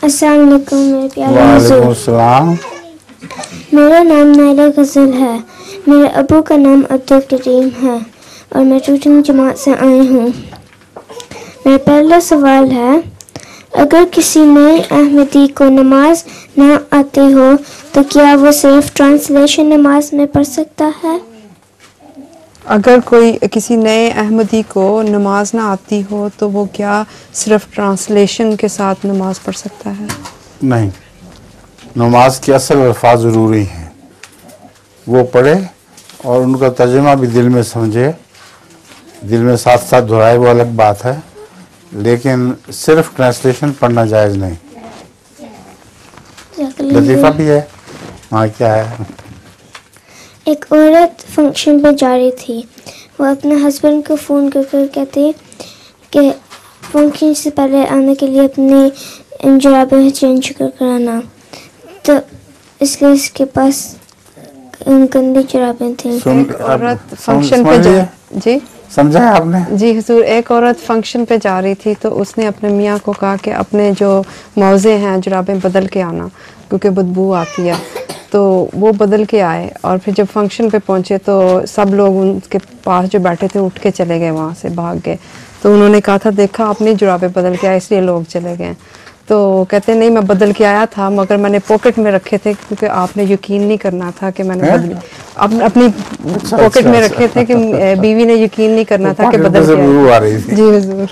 अस्सलाम वालेकुम मेरे प्यारे वालेकुम हुजूर। अस्सलाम। मेरा नाम नायला गज़ल है। मेरे अबू का नाम अब्दुल करीम है और मैं ट्यूशन जमात से आई हूँ। मेरा पहला सवाल है, अगर किसी नए अहमदी को नमाज ना आती हो तो क्या वो सिर्फ ट्रांसलेशन नमाज में पढ़ सकता है? अगर कोई किसी नए अहमदी को नमाज ना आती हो तो वो क्या सिर्फ ट्रांसलेशन के साथ नमाज पढ़ सकता है? नहीं, नमाज के असल अल्फाज ज़रूरी हैं, वो पढ़े और उनका तर्जुमा भी दिल में समझे, दिल में साथ साथ दोहराए, वो अलग बात है, लेकिन सिर्फ ट्रांसलेशन पढ़ना जायज़ नहीं। लतीफ़ा भी है। हाँ, क्या है? एक औरत फंक्शन पे जा रही थी। वो अपने हस्बैंड को फ़ोन कर कर कहती कि फंक्शन से पहले आने के लिए अपनी जुराबें चेंज कराना। तो इसलिए इसके पास गंदी जुराबें थी। एक औरत फंक्शन पे जा जी समझा है आपने? जी हुजूर, एक औरत फंक्शन पे जा रही थी तो उसने अपने मियाँ को कहा कि अपने जो मौजे हैं जुराबें बदल के आना क्योंकि बदबू आती है। तो वो बदल के आए और फिर जब फंक्शन पे पहुंचे तो सब लोग उनके पास जो बैठे थे उठ के चले गए, वहाँ से भाग गए। तो उन्होंने कहा था देखा अपनी जुराबें बदल के आए इसलिए लोग चले गए। तो कहते नहीं, मैं बदल के आया था मगर मैंने पॉकेट में रखे थे क्योंकि आपने यकीन नहीं करना था कि मैंने अपनी पॉकेट में रखे थे कि बीवी ने यकीन नहीं करना था कि बदल के आया। जी हुजूर।